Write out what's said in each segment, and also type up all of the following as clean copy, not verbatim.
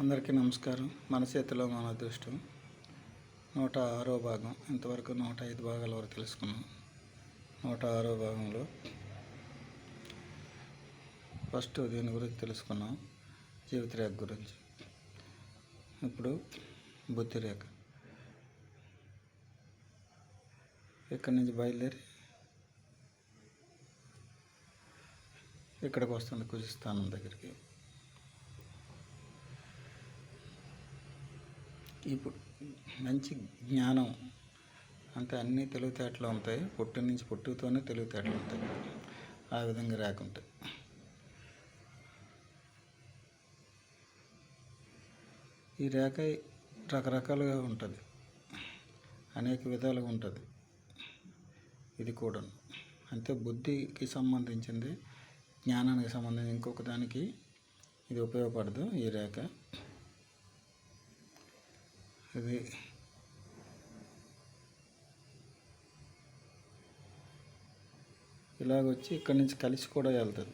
అందరికీ నమస్కారం. మన చేతిలో మన అదృష్టం 106వ భాగం. ఇంతవరకు 105 భాగాల వరకు తెలుసుకున్నాం. 106వ భాగంలో ఫస్ట్ దీని గురించి తెలుసుకున్నాం, జీవిత రేఖ గురించి. ఇప్పుడు బుద్ధి రేఖ. ఇక్కడి నుంచి బయలుదేరి ఇక్కడికి వస్తుంది, కుజిస్థానం దగ్గరికి. ఇప్పుడు మంచి జ్ఞానం అంటే అన్నీ తెలివితేటలు ఉంటాయి. పుట్టి నుంచి పుట్టుతోనే తెలివితేటలు ఉంటాయి. ఆ విధంగా రాకుంటాయి. ఈ రేఖ రకరకాలుగా ఉంటుంది, అనేక విధాలుగా ఉంటుంది. ఇది కూడా అంటే బుద్ధికి సంబంధించింది, జ్ఞానానికి సంబంధించి ఇంకొక దానికి ఇది ఉపయోగపడదు. ఈ రేఖ ఇది ఇలాగొచ్చి ఇక్కడి నుంచి కలిసి కూడా వెళ్తుంది.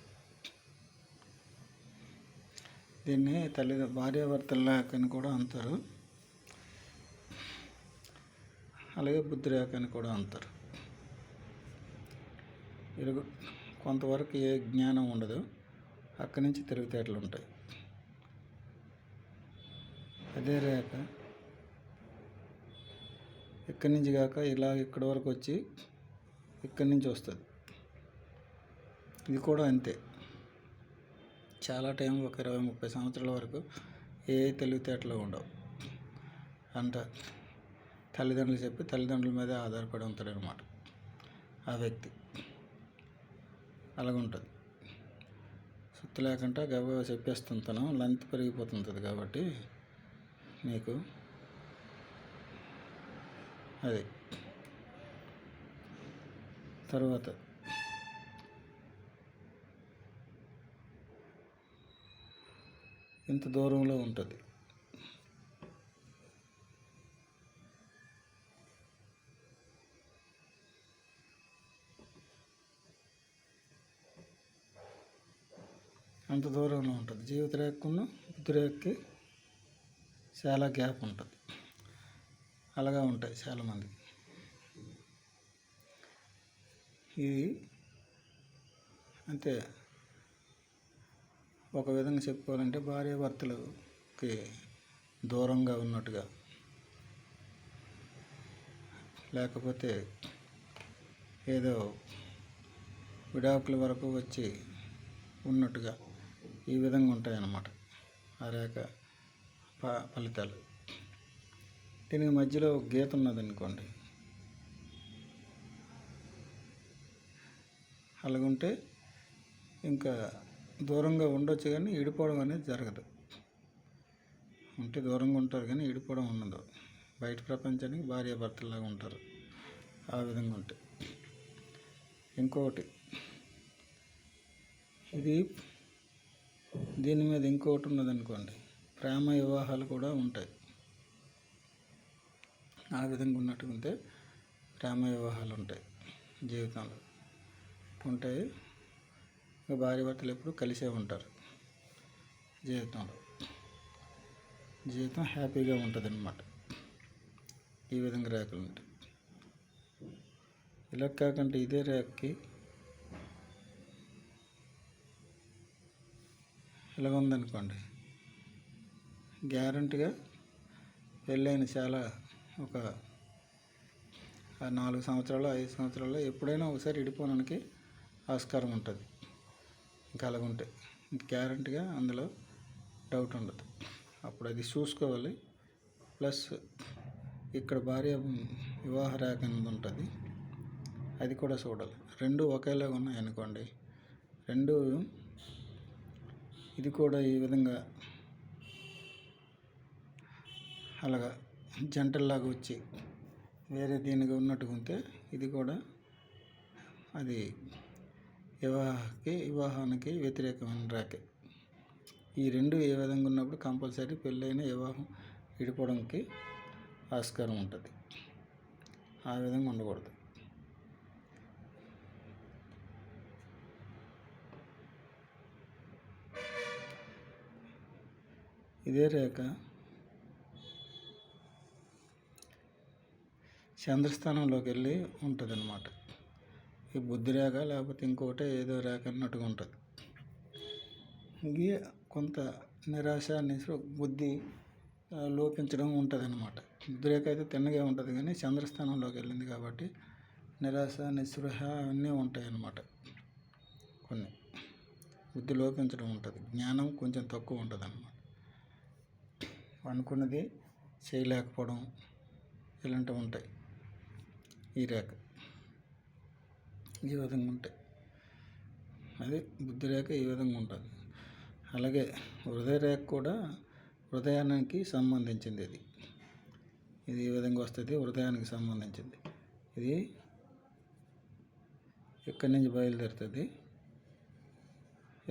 దీన్ని భార్యాభర్తల రేఖ అని కూడా అంటారు, అలాగే బుద్ధి రేఖ అని కూడా అంటారు. కొంతవరకు ఏ జ్ఞానం ఉండదు, అక్కడి నుంచి తెలివితేటలు ఉంటాయి. అదే రేఖ ఇక్కడి నుంచి కాక ఇలా ఇక్కడి వరకు వచ్చి ఇక్కడి నుంచి వస్తుంది. ఇది కూడా అంతే. చాలా టైం, ఒక 20-30 సంవత్సరాల వరకు ఏ తెలివితేటలు ఉండవు. అంట తల్లిదండ్రులు చెప్పి తల్లిదండ్రుల మీదే ఆధారపడి ఉంటాడు అనమాట ఆ వ్యక్తి. అలాగుంటుంది. సుత్తు లేకుండా గబగబా చెప్పేస్తుంటాను, లెంత్ పెరిగిపోతుంటుంది కాబట్టి మీకు అది. తర్వాత ఇంత దూరంలో ఉంటుంది. అంత దూరంలో ఉంటుంది. జీవిత రేఖను బుద్ధి రేఖకి చాలా గ్యాప్ ఉంటుంది. అలాగా ఉంటాయి చాలామందికి. ఇది అంటే ఒక విధంగా చెప్పుకోవాలంటే భార్యాభర్తలకి దూరంగా ఉన్నట్టుగా, లేకపోతే ఏదో విడాకుల వరకు వచ్చి ఉన్నట్టుగా ఈ విధంగా ఉంటాయన్నమాట ఆ రేఖ ఫలితాలు. దీనికి మధ్యలో గీత ఉన్నదనుకోండి, అలాగుంటే ఇంకా దూరంగా ఉండొచ్చు కానీ విడిపోవడం అనేది జరగదు. ఉంటే దూరంగా ఉంటారు కానీ విడిపోవడం ఉండదు. బయట ప్రపంచానికి భార్యాభర్తలాగా ఉంటారు ఆ విధంగా ఉంటే. ఇంకొకటి, దీని మీద ఇంకొకటి ఉన్నదనుకోండి, ప్రేమ వివాహాలు కూడా ఉంటాయి. ఆ విధంగా ఉన్నట్టుంటే ప్రేమ వివాహాలు ఉంటాయి, జీవితంలో ఉంటాయి. భార్యాభర్తలు ఎప్పుడు కలిసే ఉంటారు జీవితంలో. జీవితం హ్యాపీగా ఉంటుంది అన్నమాట ఈ విధంగా రేఖలు ఉంటాయి. ఇలా కాకుండా ఇదే రేఖకి ఇలాగ ఉందనుకోండి, గ్యారంటీగా పెళ్ళైన చాలా ఒక 4 సంవత్సరాలు 5 సంవత్సరాల్లో ఎప్పుడైనా ఒకసారి విడిపోవడానికి ఆస్కారం ఉంటుంది. ఇంకా అలాగుంటే గ్యారంటీగా అందులో డౌట్ ఉండదు. అప్పుడు అది చూసుకోవాలి. ప్లస్ ఇక్కడ భార్య వివాహ రేఖ అనేది ఉంటుంది, అది కూడా చూడాలి. రెండు ఒకేలాగా ఉన్నాయనుకోండి, రెండు ఇది కూడా ఈ విధంగా అలాగా జంటల్లాగా వచ్చి వేరే దీనిగా ఉన్నట్టుగా ఉంటే ఇది కూడా అది వివాహానికి వ్యతిరేకమైన రేఖ. ఈ రెండు ఏ విధంగా ఉన్నప్పుడు కంపల్సరీ పెళ్ళైన వివాహం విడిపోవడానికి ఆస్కారం ఉంటుంది. ఆ విధంగా ఉండకూడదు. ఇదే రేఖ చంద్రస్థానంలోకి వెళ్ళి ఉంటుంది అన్నమాట. ఈ బుద్ధి రేఖ లేకపోతే ఇంకోటి ఏదో రేఖ అన్నట్టుగా ఉంటుంది. ఇది కొంత నిరాశ బుద్ధి లోపించడం ఉంటుంది అన్నమాట. బుద్ధి రేఖ అయితే తిన్నగా ఉంటుంది, కానీ చంద్రస్థానంలోకి వెళ్ళింది కాబట్టి నిరాశ నిస్పృహ అవన్నీ ఉంటాయి అన్నమాట. కొన్ని బుద్ధి లోపించడం ఉంటుంది, జ్ఞానం కొంచెం తక్కువ ఉంటుంది అన్నమాట. అనుకున్నది చేయలేకపోవడం ఇలాంటివి ఉంటాయి. ఈ రేఖ ఈ విధంగా ఉంటాయి. అది బుద్ధి రేఖ ఈ విధంగా ఉంటుంది. అలాగే హృదయ రేఖ కూడా హృదయానికి సంబంధించింది. ఇది ఈ విధంగా వస్తుంది, హృదయానికి సంబంధించింది. ఇది ఇక్కడి నుంచి బయలుదేరుతుంది,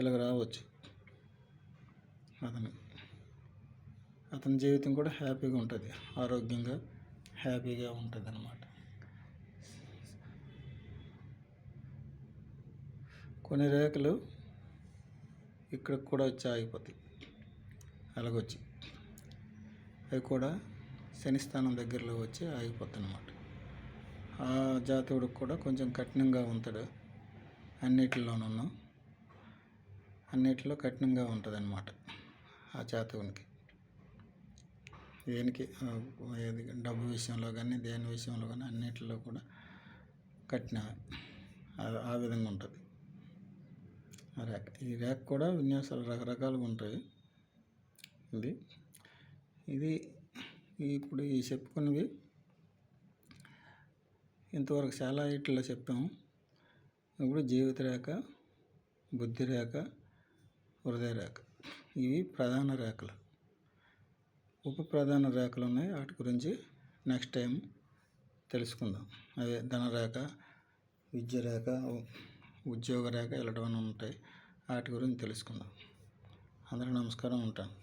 ఇలాగ రావచ్చు. అతని జీవితం కూడా హ్యాపీగా ఉంటుంది, ఆరోగ్యంగా హ్యాపీగా ఉంటుంది అన్నమాట. కొన్ని రేఖలు ఇక్కడికి కూడా వచ్చి ఆగిపోతాయి, అలాగొచ్చి అవి కూడా శని స్థానం దగ్గరలో వచ్చి ఆగిపోతాయి అన్నమాట. ఆ జాతకుడికి కూడా కొంచెం కఠినంగా ఉంటాడు, అన్నిటిలో కఠినంగా ఉంటుంది అన్నమాట. ఆ జాతకునికి దేనికి డబ్బు విషయంలో కానీ దేని విషయంలో కానీ అన్నిటిలో కూడా కఠినమే, ఆ విధంగా ఉంటుంది ఆ రేఖ. ఈ రేఖ కూడా విన్యాసాలు రకరకాలుగా ఉంటాయి. ఇది ఇప్పుడు ఈ చెప్పుకున్నవి ఇంతవరకు చాలా ఇట్లా చెప్పాము. ఇప్పుడు జీవిత రేఖ, బుద్ధి రేఖ, హృదయ రేఖ, ఇవి ప్రధాన రేఖలు. ఉప ప్రధాన రేఖలు ఉన్నాయి, వాటి గురించి నెక్స్ట్ టైం తెలుసుకుందాం. అదే ధనరేఖ, విద్య రేఖ, ఉద్యోగ రేఖ ఇలాంటివన్నీ ఉంటాయి, వాటి గురించి తెలుసుకుందాం. అందరికీ నమస్కారం, ఉంటాను.